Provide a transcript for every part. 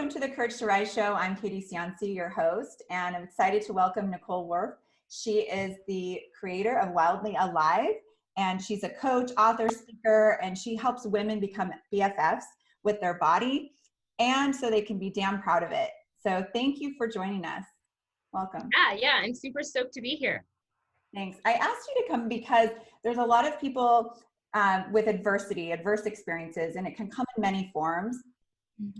Welcome to the Courage to Rise show. I'm Katie Cianci, your host, and I'm excited to welcome Nichole Wurth. She is the creator of Wildly Alive, and she's a coach, author, speaker, and she helps women become BFFs with their body, and so they can be damn proud of it. So thank you for joining us. Welcome. Yeah, I'm super stoked to be here. Thanks. I asked you to come because there's a lot of people with adverse experiences, and it can come in many forms.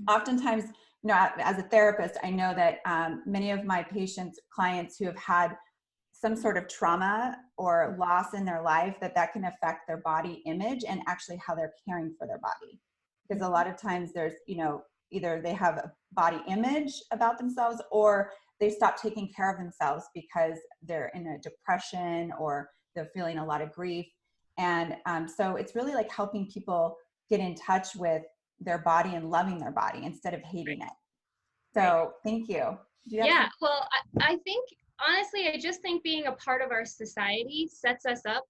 Oftentimes, as a therapist, I know that many of my patients, clients who have had some sort of trauma or loss in their life, that can affect their body image and actually how they're caring for their body. Because a lot of times there's, either they have a body image about themselves or they stop taking care of themselves because they're in a depression or they're feeling a lot of grief. And so it's really like helping people get in touch with their body and loving their body instead of hating it. So thank you. Well, I think, honestly, I just think being a part of our society sets us up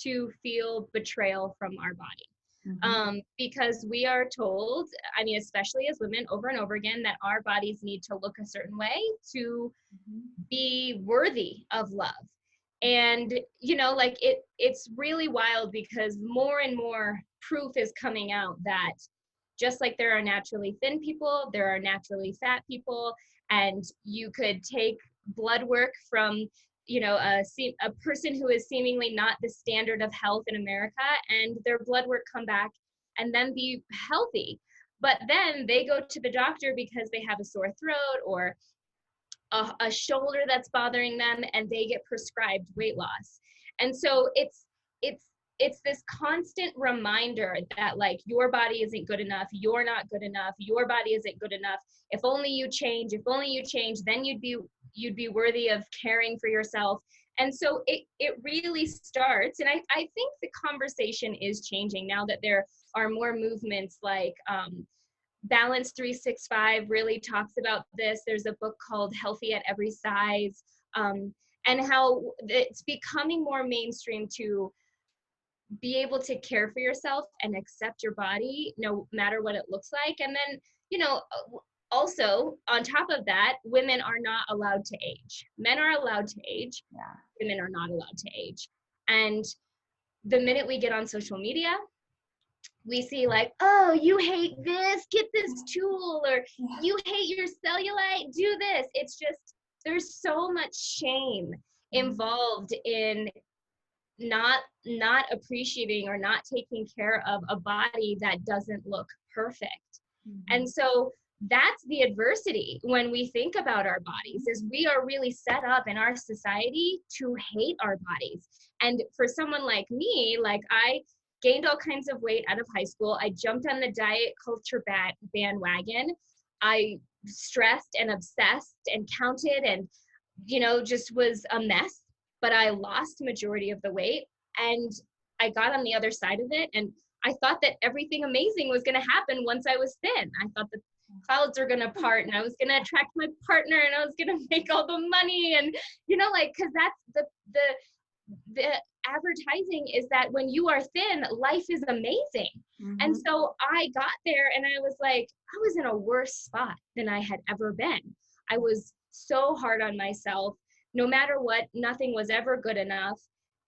to feel betrayal from our body. Because we are told, especially as women over and over again, that our bodies need to look a certain way to be worthy of love. And, it's really wild because more and more proof is coming out that just like there are naturally thin people, there are naturally fat people, and you could take blood work from, a person who is seemingly not the standard of health in America, and their blood work come back and then be healthy. But then they go to the doctor because they have a sore throat or a shoulder that's bothering them, and they get prescribed weight loss. And so it's this constant reminder that, like, your body isn't good enough, you're not good enough, your body isn't good enough. If only you change, then you'd be worthy of caring for yourself. And so it really starts, and I think the conversation is changing now that there are more movements like Balance 365 really talks about this. There's a book called Healthy at Every Size, and how it's becoming more mainstream to be able to care for yourself and accept your body no matter what it looks like. And then, also on top of that, women are not allowed to age. Men are allowed to age. Women are not allowed to age. And the minute we get on social media, we see like, oh, you hate this, get this tool, or you hate your cellulite, do this. It's just, there's so much shame involved in not appreciating or not taking care of a body that doesn't look perfect. And so that's the adversity when we think about our bodies, is we are really set up in our society to hate our bodies. And for someone like me, like, I gained all kinds of weight out of high school. I jumped on the diet culture bandwagon. I stressed and obsessed and counted and, just was a mess. But I lost majority of the weight, and I got on the other side of it. And I thought that everything amazing was going to happen once I was thin. I thought the clouds are going to part, and I was going to attract my partner, and I was going to make all the money. And, because that's the advertising is that when you are thin, life is amazing. And so I got there, and I was like, I was in a worse spot than I had ever been. I was so hard on myself. No matter what, nothing was ever good enough.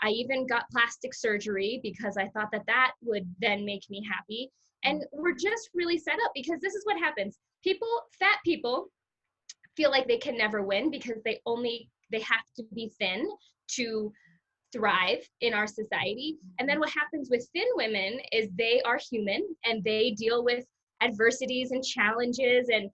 I even got plastic surgery because I thought that would then make me happy. And we're just really set up because this is what happens. Fat people feel like they can never win because they have to be thin to thrive in our society. And then what happens with thin women is they are human and they deal with adversities and challenges and,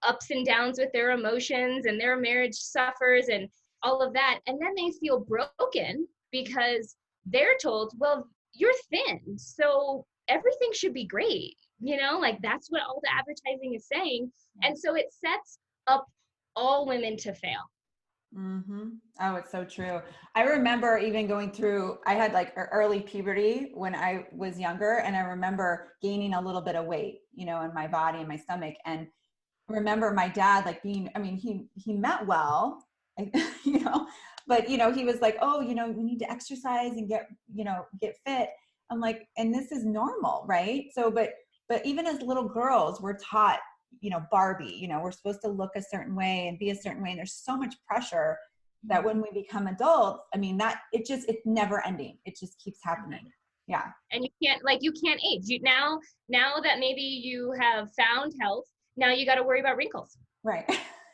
ups and downs with their emotions, and their marriage suffers and all of that. And then they feel broken because they're told, well, you're thin, so everything should be great. That's what all the advertising is saying. And so it sets up all women to fail. Oh, it's so true. I remember even going through, I had like early puberty when I was younger, and I remember gaining a little bit of weight, in my body and my stomach. And I remember my dad being, he meant well, but he was like, oh, we need to exercise and get fit. I'm like, and this is normal, right? So, but even as little girls, we're taught Barbie, we're supposed to look a certain way and be a certain way. And there's so much pressure that when we become adults, I mean, it's never ending. It just keeps happening. Yeah. And you can't age. Now that maybe you have found health, now you got to worry about wrinkles. Right.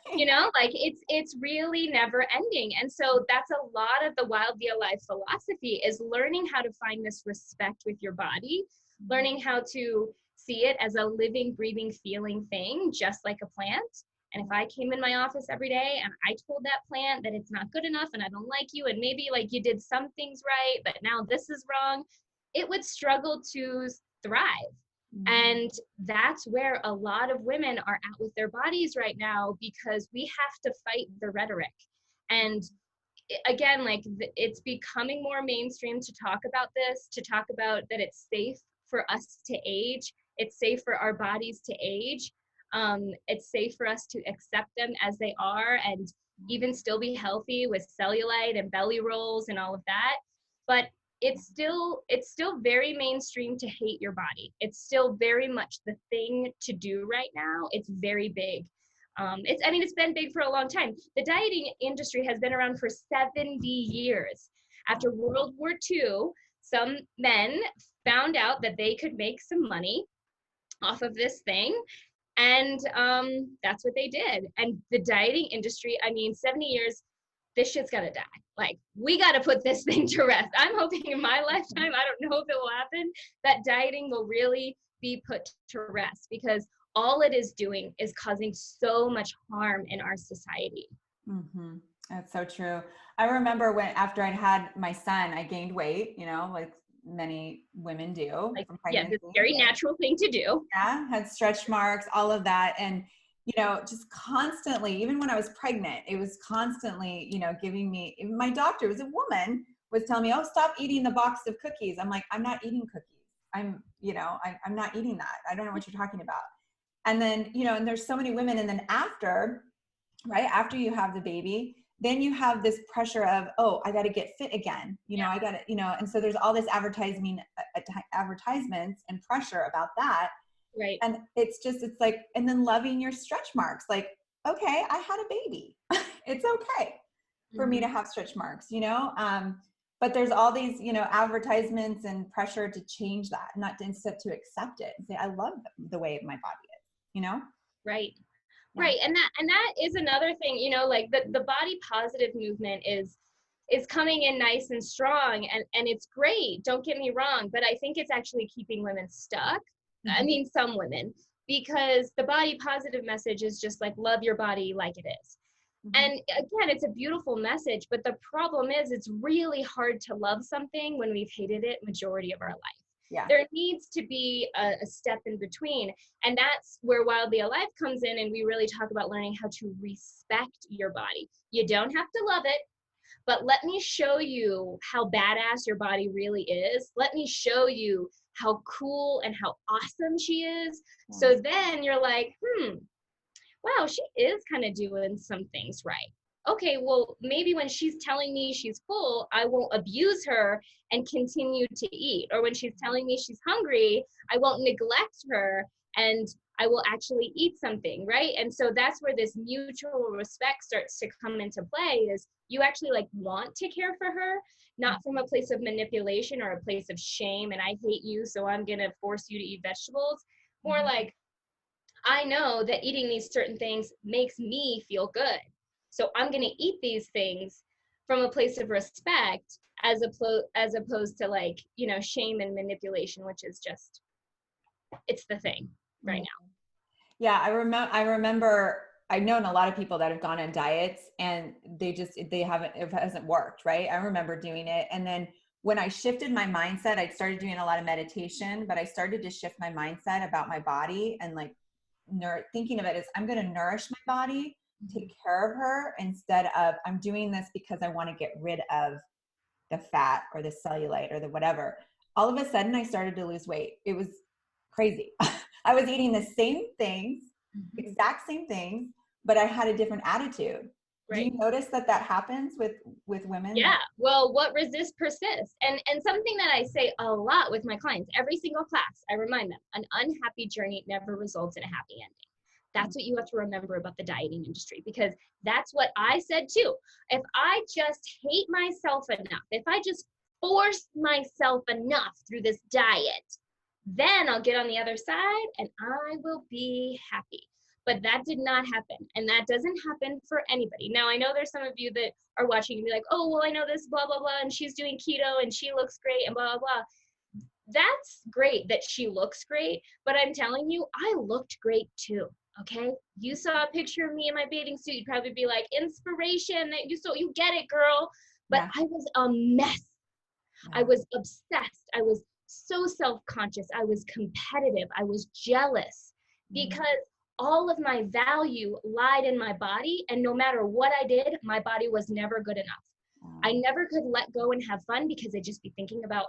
It's really never ending. And so that's a lot of the Wild Via Life philosophy, is learning how to find this respect with your body, learning how to see it as a living, breathing, feeling thing, just like a plant. And if I came in my office every day and I told that plant that it's not good enough and I don't like you, and maybe like you did some things right, but now this is wrong, it would struggle to thrive. And that's where a lot of women are at with their bodies right now, because we have to fight the rhetoric. And again, like it's becoming more mainstream to talk about this, to talk about that it's safe for us to age. It's safe for our bodies to age. It's safe for us to accept them as they are and even still be healthy with cellulite and belly rolls and all of that. But it's still very mainstream to hate your body. It's still very much the thing to do right now. It's very big. It's been big for a long time. The dieting industry has been around for 70 years. After World War II, some men found out that they could make some money off of this thing. And that's what they did. And the dieting industry, 70 years, this shit's gotta die. Like, we gotta put this thing to rest. I'm hoping in my lifetime, I don't know if it will happen, that dieting will really be put to rest, because all it is doing is causing so much harm in our society. Mm-hmm. That's so true. I remember after I'd had my son, I gained weight, like many women do. From pregnancy. It's a very natural thing to do. Yeah, had stretch marks, all of that. And just constantly, even when I was pregnant, it was constantly, giving me, my doctor was a woman, was telling me, oh, stop eating the box of cookies. I'm like, I'm not eating cookies. I'm not eating that. I don't know what you're talking about. And then, and there's so many women. And then after you have the baby, then you have this pressure of, oh, I got to get fit again. I got to, and so there's all this advertisements and pressure about that. Right. And it's like, and then loving your stretch marks, like, okay, I had a baby. It's okay for me to have stretch marks, but there's all these, advertisements and pressure to change that, not to, instead to accept it and say, I love the way my body is, Right. Yeah. Right. And that is another thing, like the body positive movement is coming in nice and strong, and it's great. Don't get me wrong, but I think it's actually keeping women stuck. Some women, because the body positive message is just like, love your body like it is. And again, it's a beautiful message, but the problem is it's really hard to love something when we've hated it majority of our life. Yeah. There needs to be a step in between. And that's where Wild Via Life comes in. And we really talk about learning how to respect your body. You don't have to love it, but let me show you how badass your body really is. Let me show you how cool and how awesome she is. Yeah. So then you're like, wow, she is kind of doing some things right. Okay, well, maybe when she's telling me she's full, I won't abuse her and continue to eat. Or when she's telling me she's hungry, I won't neglect her and I will actually eat something, right? And so that's where this mutual respect starts to come into play, is you actually like want to care for her, not from a place of manipulation or a place of shame and I hate you, so I'm gonna force you to eat vegetables. More like, I know that eating these certain things makes me feel good. So I'm going to eat these things from a place of respect as opposed to like, shame and manipulation, which is just, it's the thing right now. Yeah. I remember I've known a lot of people that have gone on diets and it hasn't worked. Right. I remember doing it. And then when I shifted my mindset, I started doing a lot of meditation, but I started to shift my mindset about my body and like thinking of it as I'm going to nourish my body, take care of her, instead of I'm doing this because I want to get rid of the fat or the cellulite or the whatever. All of a sudden I started to lose weight. It was crazy. I was eating the same things, exact same things, but I had a different attitude. Right. Do you notice that happens with women? Yeah. Well, what resists persists. And something that I say a lot with my clients, every single class, I remind them, an unhappy journey never results in a happy ending. That's what you have to remember about the dieting industry, because that's what I said too. If I just hate myself enough, if I just force myself enough through this diet, then I'll get on the other side and I will be happy. But that did not happen. And that doesn't happen for anybody. Now, I know there's some of you that are watching and be like, oh, well, I know this, blah, blah, blah, and she's doing keto and she looks great and blah, blah, blah. That's great that she looks great. But I'm telling you, I looked great too. Okay. You saw a picture of me in my bathing suit, you'd probably be like, inspiration. You get it, girl. But Yeah. I was a mess. Yeah. I was obsessed. I was so self-conscious. I was competitive. I was jealous because all of my value lied in my body. And no matter what I did, my body was never good enough. I never could let go and have fun because I'd just be thinking about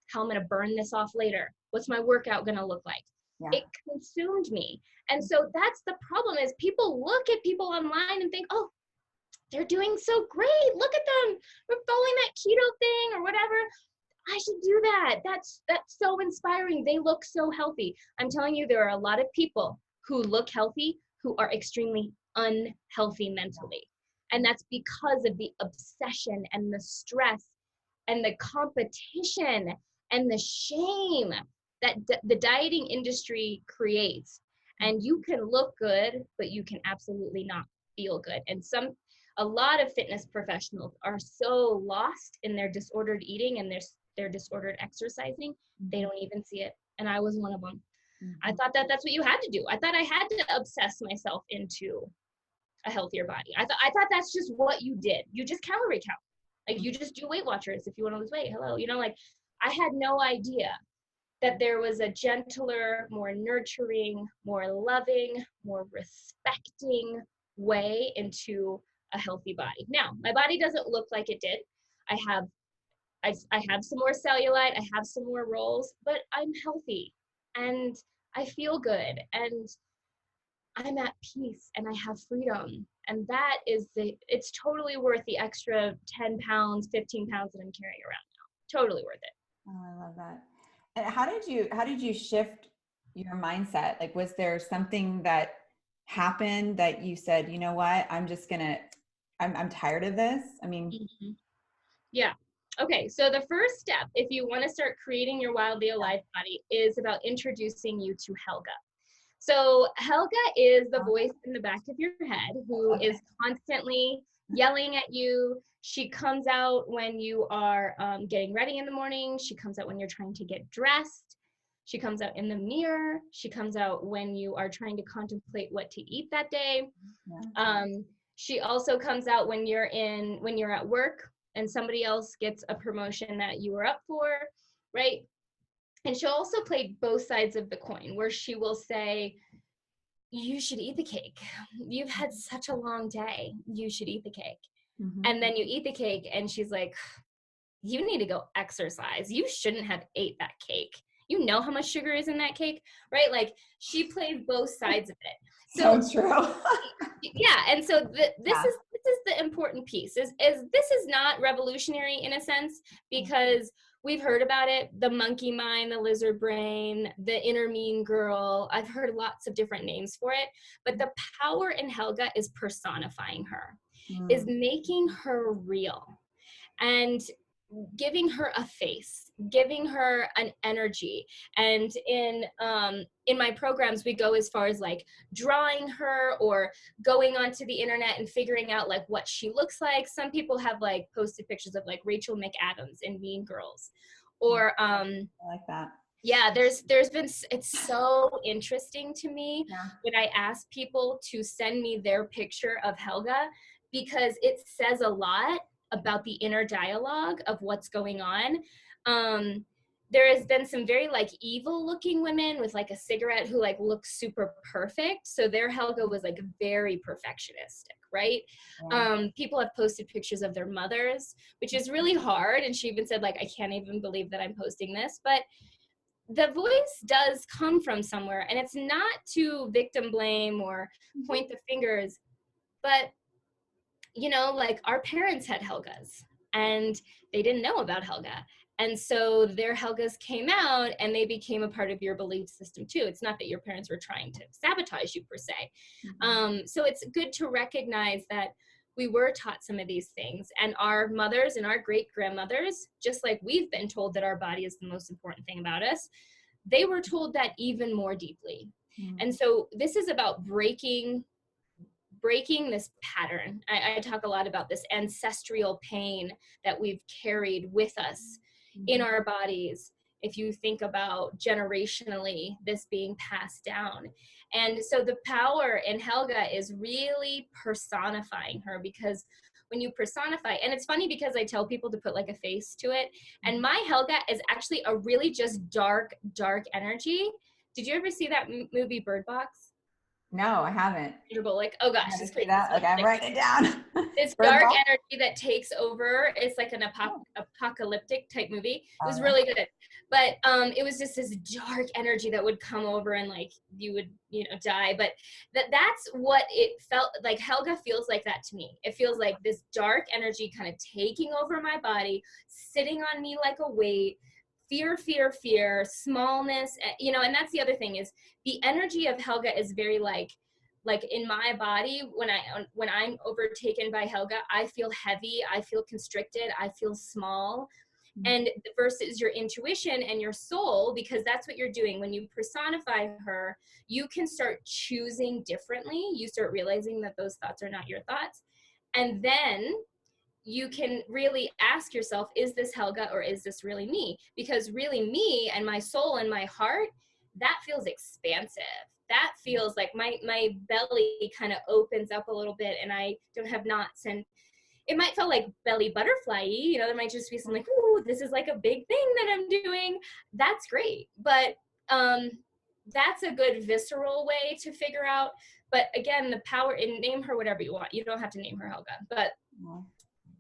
how I'm going to burn this off later. What's my workout going to look like? Yeah. It consumed me. And so that's the problem, is people look at people online and think, oh, they're doing so great. Look at them. We're following that keto thing or whatever. I should do that. That's so inspiring. They look so healthy. I'm telling you, there are a lot of people who look healthy who are extremely unhealthy mentally. And that's because of the obsession and the stress and the competition and the shame that the dieting industry creates. And you can look good, but you can absolutely not feel good. And a lot of fitness professionals are so lost in their disordered eating and their disordered exercising, they don't even see it. And I was one of them. I thought that that's what you had to do. I thought I had to obsess myself into a healthier body. I thought that's just what you did. You just calorie count. Like, you just do Weight Watchers if you want to lose weight. Hello. Like, I had no idea that there was a gentler, more nurturing, more loving, more respecting way into a healthy body. Now, my body doesn't look like it did. I have some more cellulite, I have some more rolls, but I'm healthy and I feel good and I'm at peace and I have freedom. And that is it's totally worth the extra 10 pounds, 15 pounds that I'm carrying around now. Totally worth it. Oh, I love that. And how did you shift your mindset? Like, was there something that happened that you said, you know what, I'm tired of this? I mean, yeah. Okay, so the first step, if you want to start creating your wildly alive body, is about introducing you to Helga. So Helga is the voice in the back of your head who is constantly yelling at you. She comes out when you are getting ready in the morning. She comes out when you're trying to get dressed. She comes out in the mirror. She comes out when you are trying to contemplate what to eat that day. She also comes out when you're at work and somebody else gets a promotion that you were up for, right? And she'll also play both sides of the coin, where she will say, you should eat the cake. You've had such a long day. You should eat the cake. And then you eat the cake and she's like, you need to go exercise. You shouldn't have ate that cake. You know how much sugar is in that cake, right? Like, she plays both sides of it. So true. Yeah. And so this is the important piece is this is not revolutionary in a sense, because we've heard about it, the monkey mind, the lizard brain, the inner mean girl. I've heard lots of different names for it, but the power in Helga is personifying her, is making her real and giving her a face, giving her an energy. And in my programs, we go as far as like drawing her or going onto the internet and figuring out like what she looks like. Some people have like posted pictures of like Rachel McAdams in Mean Girls, or I like that. Yeah, there's been, it's so interesting to me when I ask people to send me their picture of Helga, because it says a lot about the inner dialogue of what's going on. There has been some very like evil looking women with like a cigarette who like look super perfect. So their Helga was like very perfectionistic, right? People have posted pictures of their mothers, which is really hard. And she even said like, I can't even believe that I'm posting this, but the voice does come from somewhere, and it's not to victim blame or point the fingers, but like our parents had Helgas, and they didn't know about Helga. And so their Helgas came out and they became a part of your belief system too. It's not that your parents were trying to sabotage you per se. So it's good to recognize that we were taught some of these things, and our mothers and our great grandmothers, just like we've been told that our body is the most important thing about us, they were told that even more deeply. And so this is about breaking this pattern. I talk a lot about this ancestral pain that we've carried with us in our bodies. If you think about generationally, this being passed down. And so the power in Helga is really personifying her, because when you personify, and it's funny because I tell people to put like a face to it, and my Helga is actually a really just dark energy. Did you ever see that movie Bird Box? No, I haven't. Like, oh gosh, it's crazy. Okay, I'm writing it down. This dark energy that takes over. It's like an apocalyptic type movie. It was really good, but it was just this dark energy that would come over, and like you would, die. But that's what it felt like. Helga feels like that to me. It feels like this dark energy kind of taking over my body, sitting on me like a weight. Fear, smallness, and that's the other thing, is the energy of Helga is very like in my body, when I'm overtaken by Helga, I feel heavy, I feel constricted, I feel small. And versus your intuition and your soul, because that's what you're doing when you personify her, you can start choosing differently. You start realizing that those thoughts are not your thoughts, and then you can really ask yourself, is this Helga or is this really me? Because really me and my soul and my heart, that feels expansive. That feels like my belly kind of opens up a little bit, and I don't have knots, and it might feel like belly butterfly-y, there might just be something like, ooh, this is like a big thing that I'm doing. That's great. But that's a good visceral way to figure out. But again, the power, and name her whatever you want. You don't have to name her Helga, but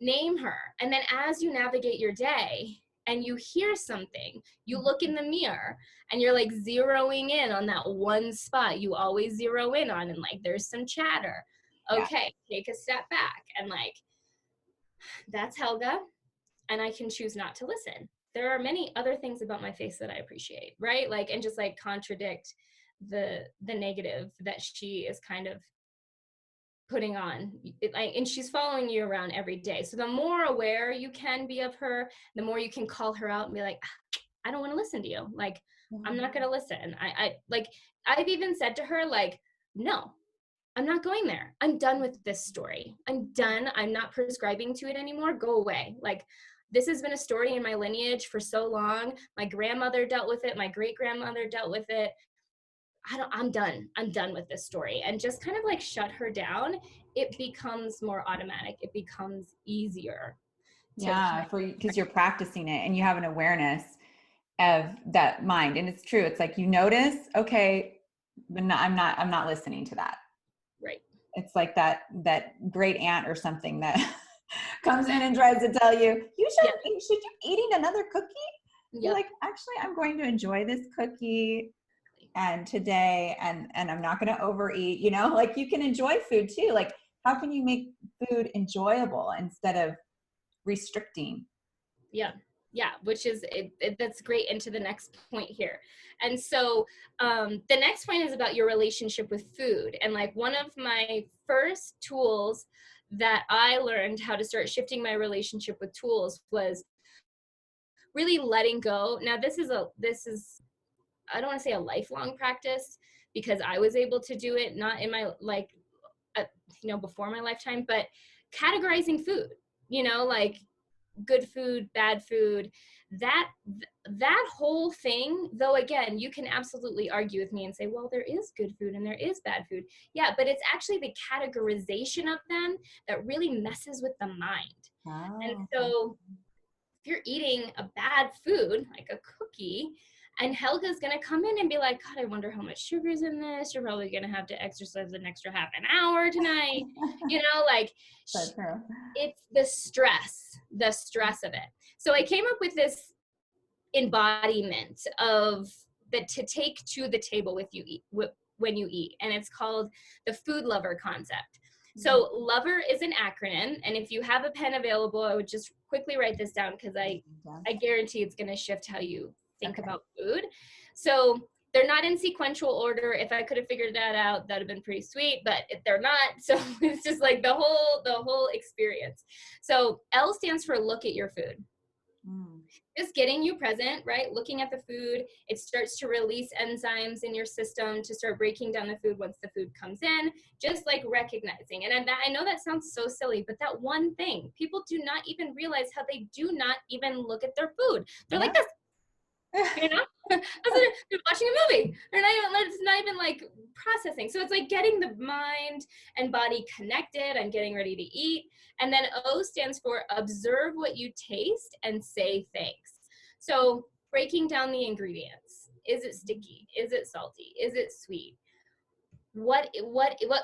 name her. And then as you navigate your day and you hear something, you look in the mirror and you're like zeroing in on that one spot you always zero in on, and like there's some chatter. Okay, take a step back, and like, that's Helga, and I can choose not to listen. There are many other things about my face that I appreciate, right? Like, and just like contradict the negative that she is kind of putting on, and she's following you around every day. So the more aware you can be of her, the more you can call her out and be like, I don't want to listen to you. Like, I'm not going to listen. I've even said to her, like, no, I'm not going there. I'm done with this story. I'm done. I'm not prescribing to it anymore. Go away. Like, this has been a story in my lineage for so long. My grandmother dealt with it. My great grandmother dealt with it. I'm done. I'm done with this story. And just kind of like shut her down. It becomes more automatic. It becomes easier. Because you're practicing it and you have an awareness of that mind. And it's true. It's like you notice, okay, but no, I'm not listening to that. Right. It's like that great aunt or something that comes in and tries to tell you, should you eating another cookie? You're like, actually, I'm going to enjoy this cookie and today, and I'm not going to overeat, like you can enjoy food too. Like, how can you make food enjoyable instead of restricting? Yeah, which is that's great into the next point here. And so the next point is about your relationship with food. And like one of my first tools that I learned how to start shifting my relationship with tools was really letting go. Now this is I don't want to say a lifelong practice, because I was able to do it not in my before my lifetime, but categorizing food, like good food, bad food, that whole thing. Though again, you can absolutely argue with me and say, well, there is good food and there is bad food. Yeah, but it's actually the categorization of them that really messes with the mind. And so if you're eating a bad food, like a cookie, and Helga's going to come in and be like, God, I wonder how much sugar's in this. You're probably going to have to exercise an extra half an hour tonight. It's the stress of it. So I came up with this embodiment of that to take to the table with you when you eat. And it's called the food lover concept. So LOVER is an acronym, and if you have a pen available, I would just quickly write this down because I guarantee it's going to shift how you think about food. So they're not in sequential order. If I could have figured that out, that'd have been pretty sweet, but they're not. So it's just like the whole experience. So L stands for look at your food. Just getting you present, right? Looking at the food, it starts to release enzymes in your system to start breaking down the food once the food comes in, just like recognizing. And I know that sounds so silly, but that one thing, people do not even realize how they do not even look at their food. They're like this, you know? They're watching a movie. It's not even like processing. So it's like getting the mind and body connected. I'm getting ready to eat. And then O stands for observe what you taste and say thanks. So breaking down the ingredients. Is it sticky? Is it salty? Is it sweet? What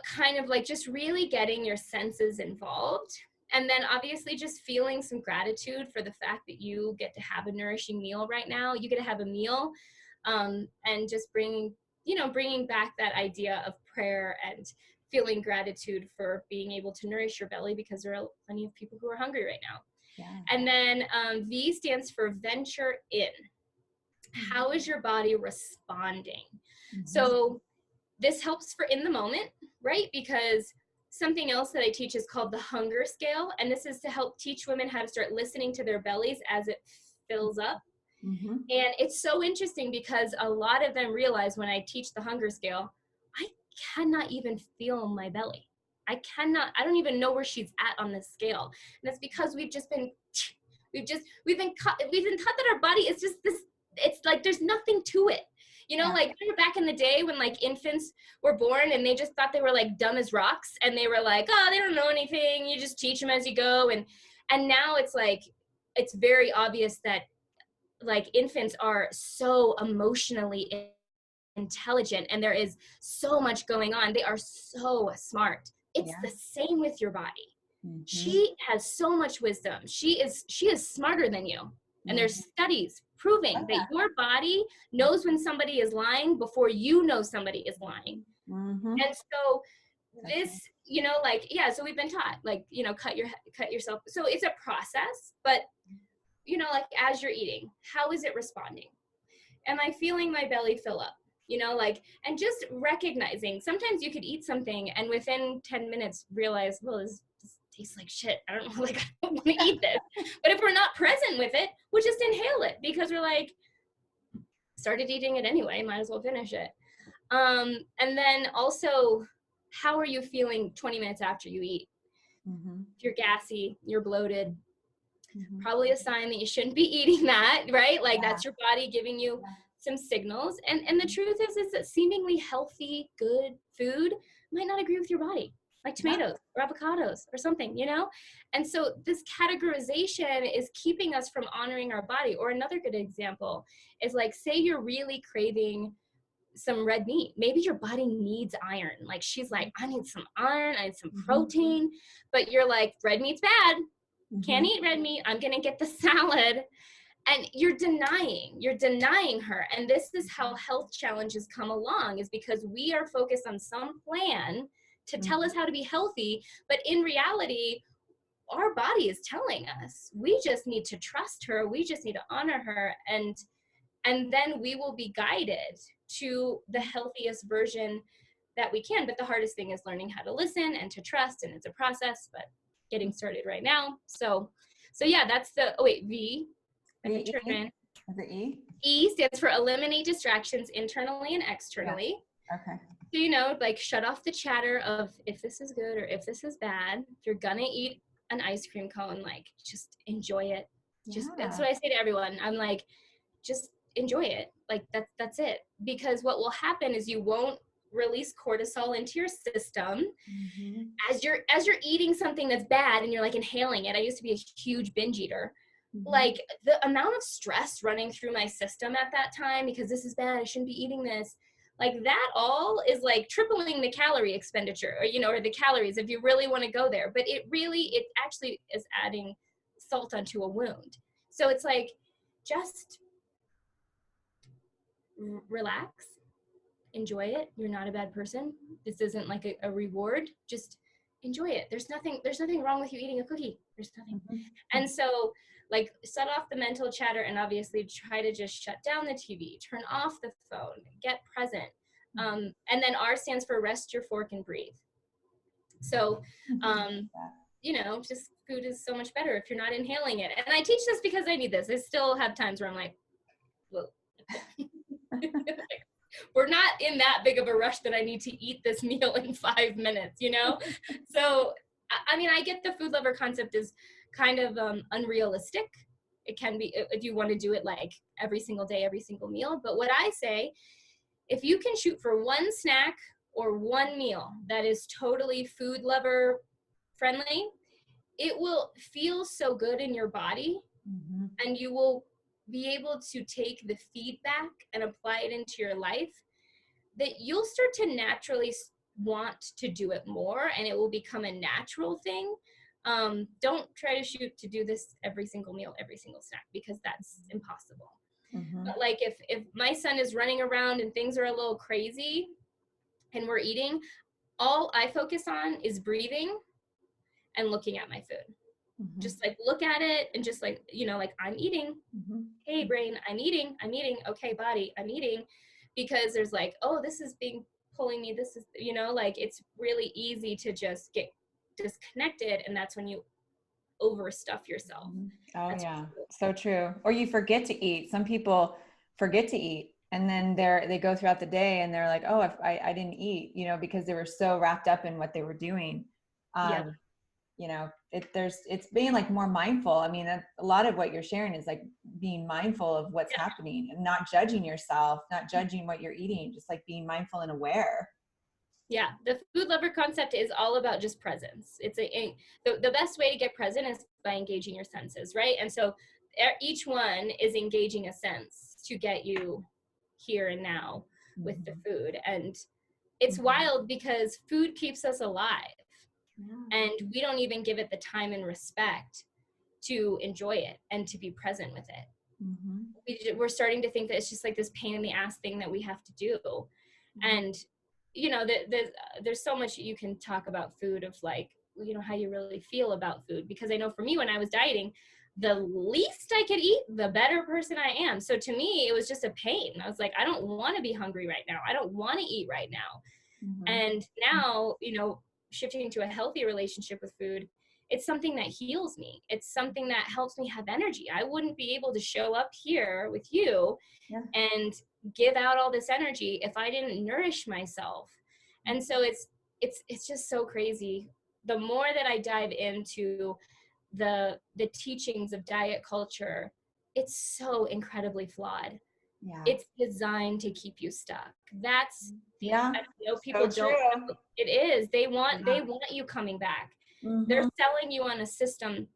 kind of, like, just really getting your senses involved. And then obviously just feeling some gratitude for the fact that you get to have a nourishing meal right now. You get to have a meal, and just bringing back that idea of prayer and feeling gratitude for being able to nourish your belly, because there are plenty of people who are hungry right now. And then V stands for venture in. How is your body responding? So this helps for in the moment, right? Because something else that I teach is called the hunger scale. And this is to help teach women how to start listening to their bellies as it fills up. And it's so interesting because a lot of them realize when I teach the hunger scale, I cannot even feel my belly. I don't even know where she's at on this scale. And it's because we've been taught that our body is just this, it's like there's nothing to it. Like back in the day when like infants were born and they just thought they were like dumb as rocks, and they were like, oh, they don't know anything. You just teach them as you go. And now it's like, it's very obvious that like infants are so emotionally intelligent and there is so much going on. They are so smart. It's the same with your body. She has so much wisdom. She is smarter than you. And there's studies proving that your body knows when somebody is lying before you know somebody is lying. And so this, so we've been taught, like, cut yourself. So it's a process, but, like as you're eating, how is it responding? Am I feeling my belly fill up? And just recognizing, sometimes you could eat something and within 10 minutes realize, well, this tastes like shit. I don't know, like, I don't want to eat this. But if we're not present with it, we'll just inhale it because we're like, started eating it anyway, might as well finish it. And then also, how are you feeling 20 minutes after you eat? If you're gassy, you're bloated, probably a sign that you shouldn't be eating that, right? Like that's your body giving you some signals. And the truth is that seemingly healthy, good food might not agree with your body, like tomatoes or avocados or something, And so this categorization is keeping us from honoring our body. Or another good example is like, say you're really craving some red meat. Maybe your body needs iron. Like she's like, I need some iron, I need some protein, but you're like, red meat's bad. Can't eat red meat. I'm going to get the salad. And you're denying her. And this is how health challenges come along, is because we are focused on some plan to tell us how to be healthy. But in reality, our body is telling us, we just need to trust her. We just need to honor her. And then we will be guided to the healthiest version that we can. But the hardest thing is learning how to listen and to trust. And it's a process, but getting started right now. So yeah, that's the, V. Is it E? E stands for eliminate distractions internally and externally. Okay. So, like shut off the chatter of if this is good or if this is bad. If you're gonna eat an ice cream cone, like just enjoy it. That's what I say to everyone. I'm like, just enjoy it. Like that's it. Because what will happen is you won't release cortisol into your system as you're eating something that's bad and you're like inhaling it. I used to be a huge binge eater. Like the amount of stress running through my system at that time, because this is bad, I shouldn't be eating this. Like that all is like tripling the calorie expenditure, or the calories if you really want to go there. But it actually is adding salt onto a wound. So it's like, just relax, enjoy it. You're not a bad person. This isn't like a reward. Just enjoy it. There's nothing wrong with you eating a cookie. There's nothing. Mhm. And so like shut off the mental chatter, and obviously try to just shut down the TV, turn off the phone, get present. And then R stands for rest your fork and breathe. So, just food is so much better if you're not inhaling it. And I teach this because I need this. I still have times where I'm like, well, we're not in that big of a rush that I need to eat this meal in 5 minutes, So, I mean, I get the food lover concept is kind of unrealistic. It can be if you want to do it like every single day, every single meal. But what I say, if you can shoot for one snack or one meal that is totally food lover friendly, it will feel so good in your body, and you will be able to take the feedback and apply it into your life, that you'll start to naturally want to do it more, and it will become a natural thing. Don't try to shoot to do this every single meal, every single snack, because that's impossible. But like if my son is running around and things are a little crazy and we're eating, all I focus on is breathing and looking at my food. Just like look at it and just like, like I'm eating. Hey brain, I'm eating. Okay, body, I'm eating. Because there's like, oh, this is pulling me. This is, like it's really easy to just get disconnected. And that's when you overstuff yourself. Oh That's yeah, so true. Or you forget to eat. Some people forget to eat, and then they go throughout the day and they're like, oh, if I didn't eat, because they were so wrapped up in what they were doing. It's being like more mindful. I mean, a lot of what you're sharing is like being mindful of what's happening and not judging yourself, not judging what you're eating, just like being mindful and aware. Yeah, the food lover concept is all about just presence. It's the best way to get present is by engaging your senses, right? And so each one is engaging a sense to get you here and now with the food. And it's wild because food keeps us alive. And we don't even give it the time and respect to enjoy it and to be present with it. We're starting to think that it's just like this pain in the ass thing that we have to do. And there's so much you can talk about food of like, how you really feel about food. Because I know for me, when I was dieting, the least I could eat, the better person I am. So to me, it was just a pain. I was like, I don't want to be hungry right now. I don't want to eat right now. And now, shifting to a healthy relationship with food, it's something that heals me. It's something that helps me have energy. I wouldn't be able to show up here with you and give out all this energy if I didn't nourish myself. And so it's just so crazy. The more that I dive into the teachings of diet culture, it's so incredibly flawed. It's designed to keep you stuck. That's people so don't. It is. They want you coming back. They're selling you on a system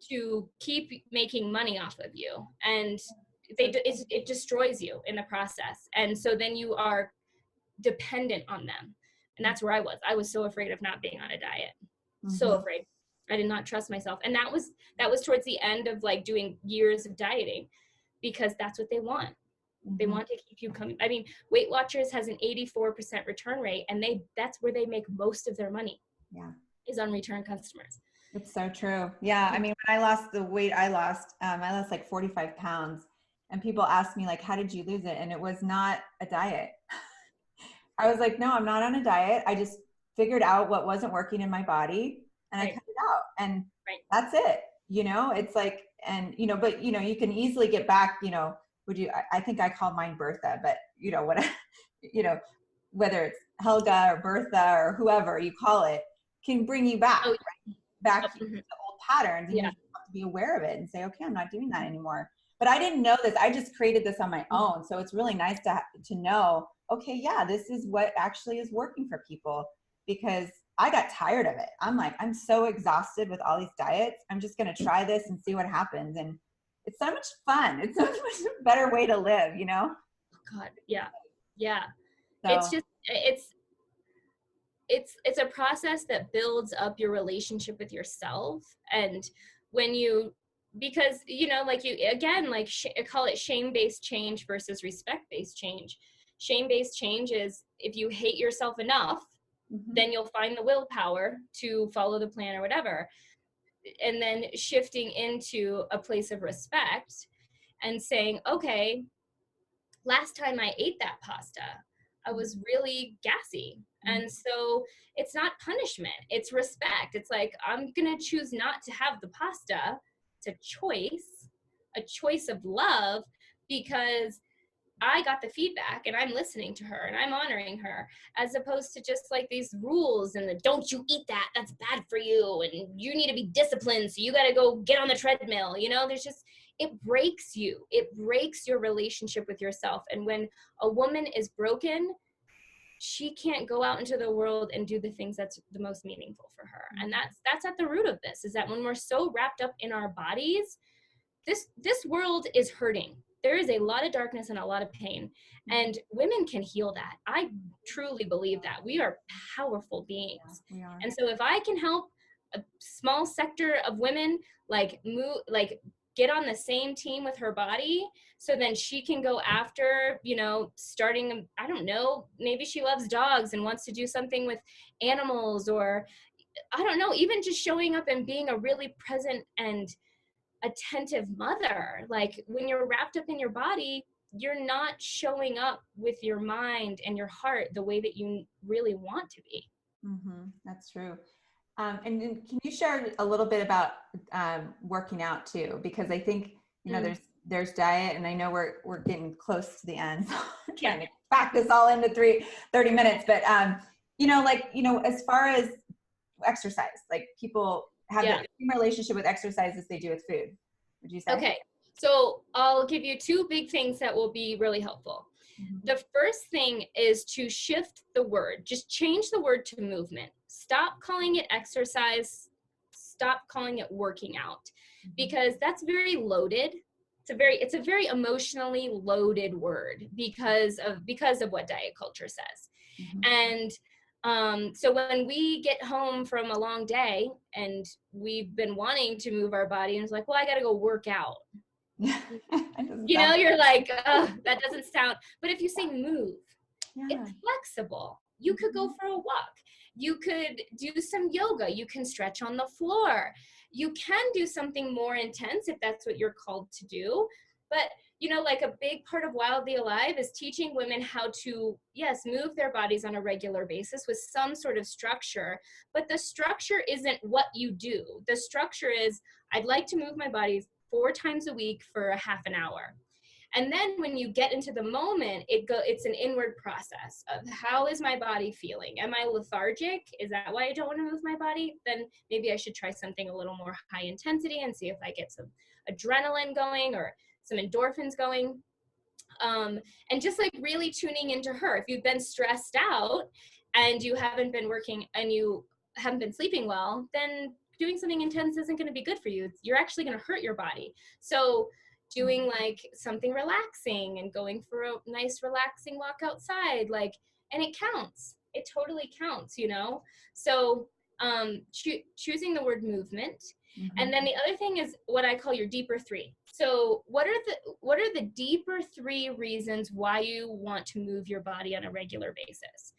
to keep making money off of you, and it destroys you in the process. And so then you are dependent on them. And that's where I was so afraid of not being on a diet. So afraid. I did not trust myself. And that was towards the end of like doing years of dieting, because that's what they want. They want to keep you coming. I mean, Weight Watchers has an 84% return rate, and that's where they make most of their money. Is on return customers. It's so true. Yeah. I mean, when I lost the weight I lost like 45 pounds, and people asked me like, how did you lose it? And it was not a diet. I was like, no, I'm not on a diet. I just figured out what wasn't working in my body, and I cut it out, and that's it. It's like, and, but, you can easily get back, I think I called mine Bertha, but whether it's Helga or Bertha or whoever you call it, can bring you back, back to the old patterns. And you have to be aware of it and say, okay, I'm not doing that anymore. But I didn't know this. I just created this on my own. So it's really nice to know, okay, yeah, this is what actually is working for people, because I got tired of it. I'm like, I'm so exhausted with all these diets. I'm just going to try this and see what happens. And it's so much fun. It's so much better way to live, God. Yeah. Yeah. So, it's a process that builds up your relationship with yourself. And when you, because, like you, again, like call it shame-based change versus respect-based change. Shame-based change is if you hate yourself enough then you'll find the willpower to follow the plan or whatever. And then shifting into a place of respect and saying, okay, last time I ate that pasta, I was really gassy. And so it's not punishment, it's respect. It's like, I'm going to choose not to have the pasta. It's a choice of love, because I got the feedback and I'm listening to her and I'm honoring her, as opposed to just like these rules and the don't you eat that, that's bad for you, and you need to be disciplined, so you got to go get on the treadmill. There's just, it breaks you. It breaks your relationship with yourself. And when a woman is broken, she can't go out into the world and do the things that's the most meaningful for her. And that's at the root of this, is that when we're so wrapped up in our bodies, this world is hurting. There is a lot of darkness and a lot of pain, and women can heal that. I truly believe that. We are powerful beings. Yeah, we are. And so if I can help a small sector of women get on the same team with her body, so then she can go after, starting, I don't know, maybe she loves dogs and wants to do something with animals, or I don't know, even just showing up and being a really present and attentive mother. Like, when you're wrapped up in your body, you're not showing up with your mind and your heart the way that you really want to be. That's true. And then can you share a little bit about working out too? Because I think, there's diet, and I know we're getting close to the end. So I'm trying to pack this all into 30 minutes. But, as far as exercise, like, people have the same relationship with exercise as they do with food, would you say? Okay. So I'll give you two big things that will be really helpful. The first thing is to shift the word. Just change the word to movement. Stop calling it exercise. Stop calling it working out, because that's very loaded. It's a very emotionally loaded word because of what diet culture says. And so when we get home from a long day and we've been wanting to move our body, and it's like, well, I got to go work out. You're like, oh, that doesn't sound, but if you say move, it's flexible. You could go for a walk. You could do some yoga. You can stretch on the floor. You can do something more intense if that's what you're called to do. But, like, a big part of Wildly Alive is teaching women how to, move their bodies on a regular basis with some sort of structure. But the structure isn't what you do. The structure is, I'd like to move my body 4 times a week for a half an hour. And then when you get into the moment, it's an inward process of, how is my body feeling? Am I lethargic? Is that why I don't want to move my body? Then maybe I should try something a little more high intensity and see if I get some adrenaline going or some endorphins going. And just like really tuning into her. If you've been stressed out and you haven't been working and you haven't been sleeping well, then doing something intense isn't going to be good for you. You're actually going to hurt your body. So doing like something relaxing and going for a nice relaxing walk outside, and it counts. It totally counts, So choosing the word movement. And then the other thing is what I call your deeper 3. So what are the deeper 3 reasons why you want to move your body on a regular basis?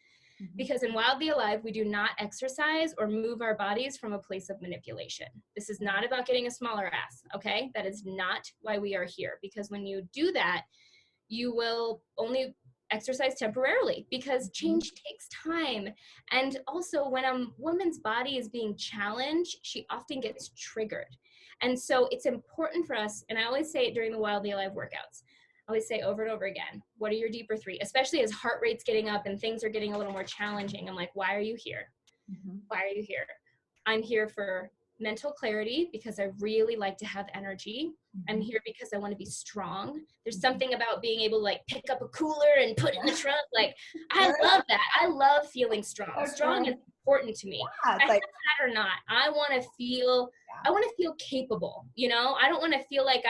Because in Wildly Alive, we do not exercise or move our bodies from a place of manipulation. This is not about getting a smaller ass, okay? That is not why we are here. Because when you do that, you will only exercise temporarily, because change takes time. And also, when a woman's body is being challenged, she often gets triggered. And so it's important for us, and I always say it during the Wildly Alive workouts, I always say over and over again, what are your deeper 3? Especially as heart rate's getting up and things are getting a little more challenging. I'm like, why are you here? Why are you here? I'm here for mental clarity, because I really like to have energy. I'm here because I want to be strong. There's something about being able to pick up a cooler and put it in the trunk. I love that. I love feeling strong. Strong is important to me. I have that or not. I want to feel capable. I don't want to feel like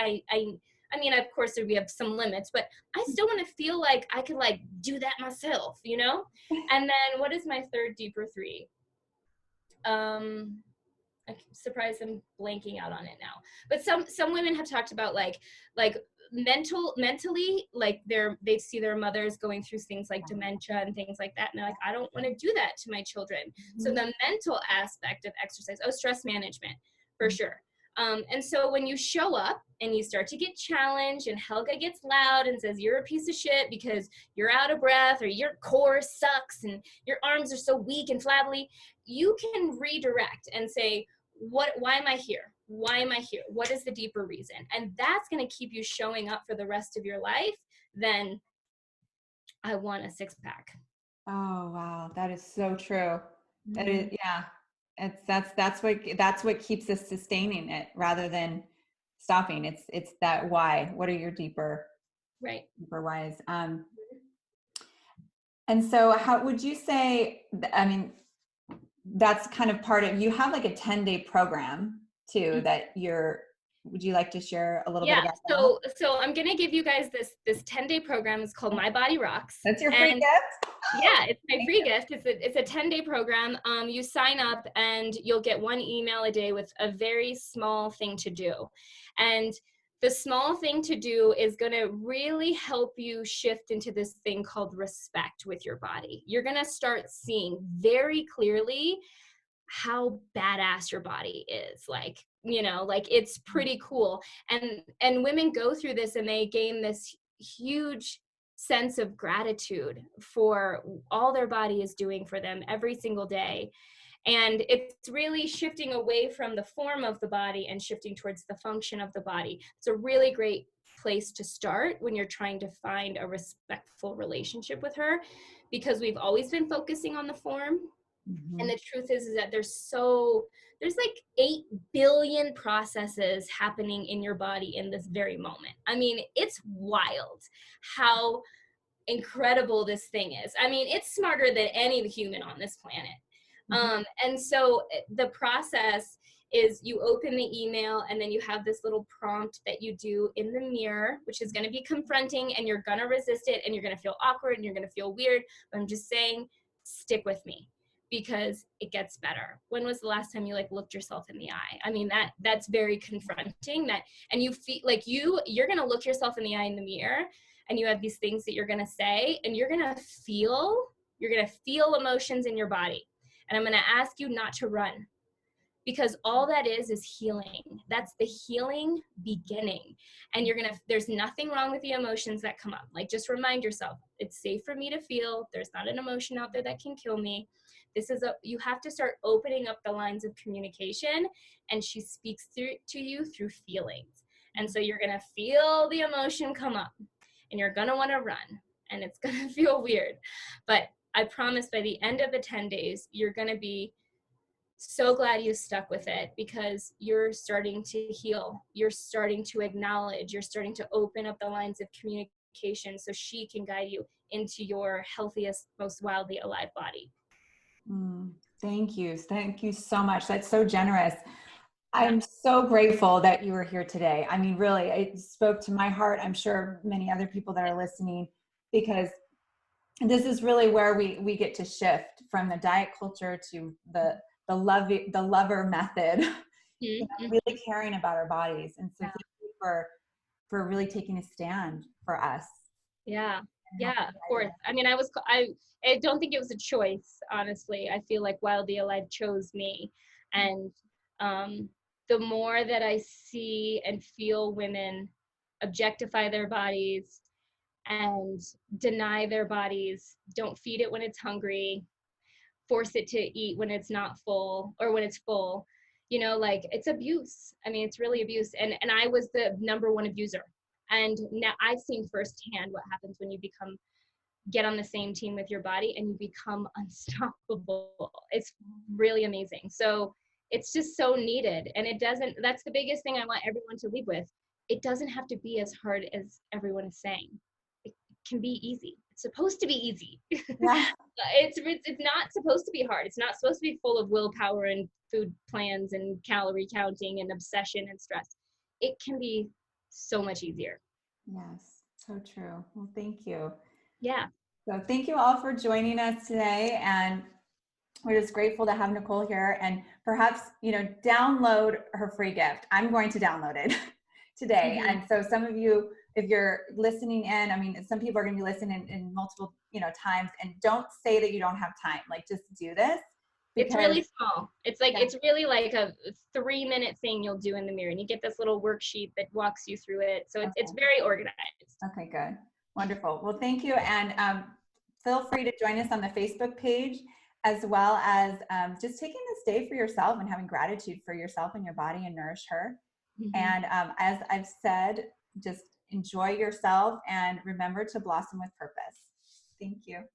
I mean, of course, we have some limits, but I still want to feel like I could do that myself, And then what is my third deeper 3? I'm surprised I'm blanking out on it now. But some women have talked about like mentally, like they see their mothers going through things like dementia and things like that, and they're like, I don't want to do that to my children. So the mental aspect of exercise, stress management for sure. And so when you show up and you start to get challenged and Helga gets loud and says you're a piece of shit because you're out of breath or your core sucks and your arms are so weak and flabbly, you can redirect and say, why am I here? Why am I here? What is the deeper reason? And that's going to keep you showing up for the rest of your life. Then I want a 6-pack. Oh, wow. That is so true. That is, yeah. That's what keeps us sustaining it rather than stopping. It's that why. What are your deeper whys? And so how would you say, I mean, that's kind of part of, you have like a 10-day program too that would you like to share a little bit about that? So I'm going to give you guys this 10-day program. It's called My Body Rocks. That's your free gift? Yeah, it's my free gift. It's a 10-day program. You sign up and you'll get 1 email a day with a very small thing to do. And the small thing to do is going to really help you shift into this thing called respect with your body. You're going to start seeing very clearly how badass your body is. Like, like it's pretty cool. And women go through this and they gain this huge sense of gratitude for all their body is doing for them every single day. And it's really shifting away from the form of the body and shifting towards the function of the body. It's a really great place to start when you're trying to find a respectful relationship with her, because we've always been focusing on the form. And the truth is that there's like 8 billion processes happening in your body in this very moment. I mean, it's wild how incredible this thing is. I mean, it's smarter than any human on this planet. And so the process is you open the email and then you have this little prompt that you do in the mirror, which is going to be confronting and you're going to resist it and you're going to feel awkward and you're going to feel weird. But I'm just saying, stick with me because it gets better. When was the last time you like looked yourself in the eye? I mean, that's very confronting, and you feel like you're going to look yourself in the eye in the mirror and you have these things that you're going to say and you're going to feel emotions in your body. And I'm going to ask you not to run, because all that is healing. That's the healing beginning. And there's nothing wrong with the emotions that come up. Like, just remind yourself, it's safe for me to feel. There's not an emotion out there that can kill me. You have to start opening up the lines of communication, and she speaks to you through feelings. And so you're going to feel the emotion come up and you're going to want to run and it's going to feel weird. But I promise by the end of the 10 days, you're going to be so glad you stuck with it, because you're starting to heal. You're starting to acknowledge. You're starting to open up the lines of communication so she can guide you into your healthiest, most wildly alive body. Thank you. Thank you so much. That's so generous. I'm so grateful that you were here today. I mean, really, it spoke to my heart. I'm sure many other people that are listening, because this is really where we get to shift from the diet culture to the lover method, really caring about our bodies. And so thank you for really taking a stand for us. Yeah, of course. I mean, I don't think it was a choice, honestly. I feel like Wildly Alive chose me. And the more that I see and feel women objectify their bodies and deny their bodies, don't feed it when it's hungry, force it to eat when it's not full, or when it's full, like, it's abuse. I mean, it's really abuse. And I was the #1 abuser. And now I've seen firsthand what happens when you get on the same team with your body and you become unstoppable. It's really amazing. So it's just so needed. And that's the biggest thing I want everyone to leave with. It doesn't have to be as hard as everyone is saying. It can be easy. It's supposed to be easy. Yeah. It's not supposed to be hard. It's not supposed to be full of willpower and food plans and calorie counting and obsession and stress. It can be so much easier. Yes, so true. Well, thank you. Yeah. So thank you all for joining us today. And we're just grateful to have Nichole here, and perhaps, download her free gift. I'm going to download it today. And so some of you, if you're listening in, I mean, some people are going to be listening in multiple, times, and don't say that you don't have time. Like, just do this. It's really small. It's like, it's really like a 3-minute thing you'll do in the mirror, and you get this little worksheet that walks you through it. So it's very organized. Okay, good. Wonderful. Well, thank you. And feel free to join us on the Facebook page, as well as just taking this day for yourself and having gratitude for yourself and your body, and nourish her. And as I've said, just enjoy yourself and remember to blossom with purpose. Thank you.